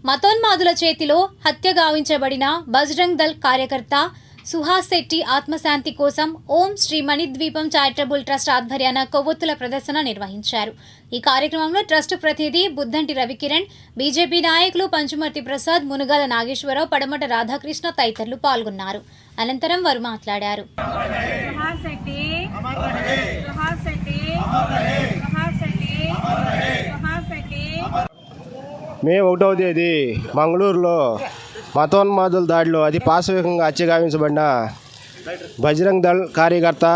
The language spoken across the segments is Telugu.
మతోన్మాదుల చేతిలో హత్య గావించబడిన బజరంగ్ దళ్ కార్యకర్త సుహాస్ శెట్టి ఆత్మశాంతి కోసం ఓం శ్రీ మణిద్వీపం చారిటబుల్ ట్రస్ట్ ఆధ్వర్యాన కొవ్వొత్తుల ప్రదర్శన నిర్వహించారు. ఈ కార్యక్రమంలో ట్రస్ట్ ప్రతినిధి బుద్దంటి రవికిరణ్, బీజేపీ నాయకులు పంచుమర్తి ప్రసాద్, మునుగాల నాగేశ్వరరావు, పడమట రాధాకృష్ణ తదితరులు పాల్గొన్నారు. అనంతరం వారు మాట్లాడారు. మే 1వ తేదీ మంగళూరులో మతోన్మాదుల దాడిలో అతి పాశవికంగా హత్య గావించబడిన బజరంగ్ దళ్ కార్యకర్త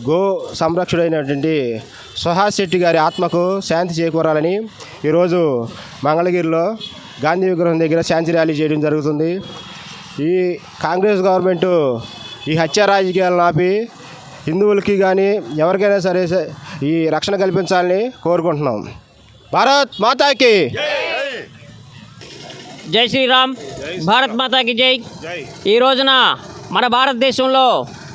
గో సంరక్షకుడైనటువంటి సుహాస్ శెట్టి గారి ఆత్మకు శాంతి చేకూరాలని ఈరోజు మంగళగిరిలో గాంధీ విగ్రహం దగ్గర శాంతి ర్యాలీ చేయడం జరుగుతుంది. ఈ కాంగ్రెస్ గవర్నమెంట్ ఈ హత్య రాజకీయాలను ఆపి హిందువులకి కానీ ఎవరికైనా సరే ఈ రక్షణ కల్పించాలని కోరుకుంటున్నాం. భారత్ మాతాకి జై శ్రీరామ్. భారత్ మాతాకి జై. ఈ రోజున మన భారతదేశంలో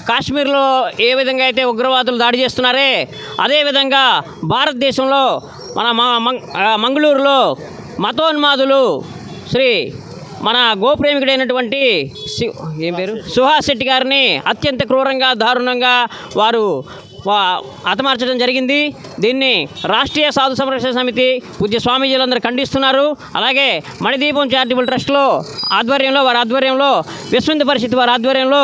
కాశ్మీర్లో ఏ విధంగా అయితే ఉగ్రవాదులు దాడి చేస్తున్నారే అదేవిధంగా భారతదేశంలో మన మంగళూరులో మతోన్మాదులు మన గోప్రేమికుడైనటువంటి ఏం పేరు సుహాస్ శెట్టి గారిని అత్యంత క్రూరంగా దారుణంగా వారు హతమార్చడం జరిగింది. దీన్ని రాష్ట్రీయ సాధు సంరక్షణ సమితి పూజ్య స్వామీజీలందరూ ఖండిస్తున్నారు. అలాగే మణిదీపం చారిటబుల్ ట్రస్ట్లో వారి ఆధ్వర్యంలో విశ్వ హిందూ పరిషత్ వారి ఆధ్వర్యంలో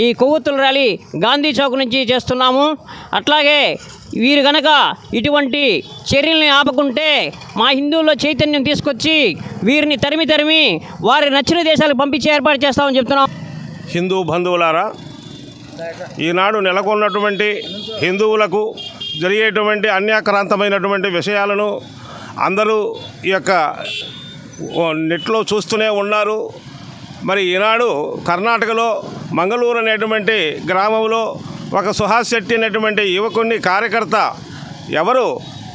ఈ కొవ్వొత్తుల ర్యాలీ గాంధీ చౌక్ నుంచి చేస్తున్నాము. అట్లాగే వీరు గనక ఇటువంటి చర్యల్ని ఆపకుంటే మా హిందువుల్లో చైతన్యం తీసుకొచ్చి వీరిని తరిమి వారి నచ్చిన దేశాలకు పంపించి ఏర్పాటు చేస్తామని చెప్తున్నాం. హిందూ బంధువులారా, ఈనాడు నెలకొన్నటువంటి హిందువులకు జరిగేటువంటి అన్యాక్రాంతమైనటువంటి విషయాలను అందరూ ఈ యొక్క నెట్లో చూస్తూనే ఉన్నారు. మరి ఈనాడు కర్ణాటకలో మంగళూరు అనేటువంటి గ్రామంలో ఒక సుహాస్ శెట్టి అనేటువంటి యువకుని కార్యకర్త ఎవరు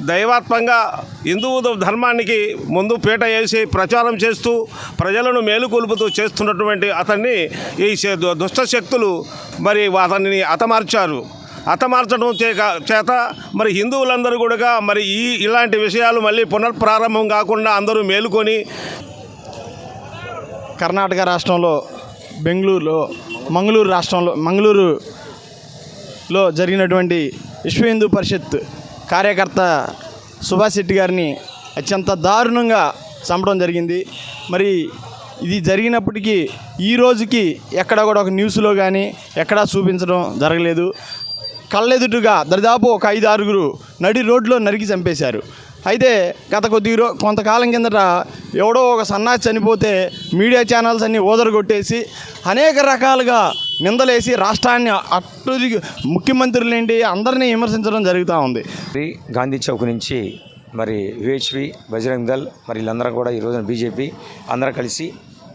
దైవాత్మంగా హిందూ ధర్మానికి ముందు పీట వేసి ప్రచారం చేస్తూ ప్రజలను మేలుకొల్పుతూ చేస్తున్నటువంటి అతన్ని ఈ దుష్ట శక్తులు మరి అతన్ని హతమార్చడం చేత మరి హిందువులందరూ కూడా మరి ఇలాంటి విషయాలు మళ్ళీ పునఃప్రారంభం కాకుండా అందరూ మేలుకొని కర్ణాటక రాష్ట్రంలో మంగళూరులో జరిగినటువంటి విశ్వ హిందూ పరిషత్ కార్యకర్త సుహాస్ శెట్టి గారిని అత్యంత దారుణంగా చంపడం జరిగింది. మరి ఇది జరిగినప్పటికీ ఈ రోజుకి ఎక్కడ కూడా ఒక న్యూస్లో కానీ ఎక్కడా చూపించడం జరగలేదు. కళ్ళెదుటుగా దాదాపు ఒక 5-6 నడి రోడ్లో నరికి చంపేశారు. అయితే గత కొంతకాలం కిందట ఎవడో ఒక సన్నాసి చనిపోతే మీడియా ఛానల్స్ అన్నీ ఓదరగొట్టేసి అనేక రకాలుగా నిందలేసి రాష్ట్రాన్ని ముఖ్యమంత్రులేంటి అందరినీ విమర్శించడం జరుగుతూ ఉంది. గాంధీ చౌక్ నుంచి మరి విహెచ్పి, బజరంగ్ దళ్ మరి వీళ్ళందరూ కూడా ఈరోజున బీజేపీ అందరూ కలిసి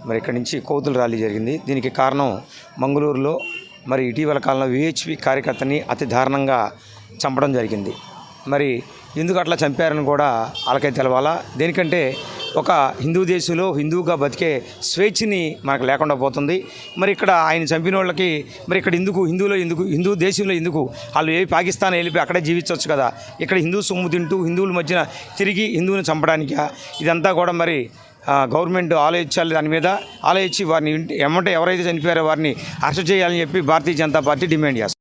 మరి ఇక్కడి నుంచి కొవ్వొత్తుల ర్యాలీ జరిగింది. దీనికి కారణం మంగళూరులో మరి ఇటీవల కాలంలో విహెచ్పి కార్యకర్తని అతి దారుణంగా చంపడం జరిగింది. మరి ఎందుకు అట్లా చంపారని కూడా వాళ్ళకైతే తెలవాలా. దేనికంటే ఒక హిందూ దేశంలో హిందువుగా బతికే స్వేచ్ఛని మనకు లేకుండా పోతుంది. మరి ఇక్కడ ఆయన చంపిన వాళ్ళకి మరి ఇక్కడ హిందూ దేశంలో ఎందుకు వాళ్ళు పాకిస్తాన్ వెళ్ళిపోయి అక్కడే జీవించవచ్చు కదా. ఇక్కడ హిందూ సొమ్ము తింటూ హిందువుల మధ్యన తిరిగి హిందువుని చంపడానికి ఇదంతా కూడా మరి గవర్నమెంట్ ఆలోచించాలి. దాని మీద ఆలోచించి వారిని ఎవరైతే చనిపోయారో వారిని అరెస్ట్ చేయాలని చెప్పి భారతీయ జనతా పార్టీ డిమాండ్ చేస్తుంది.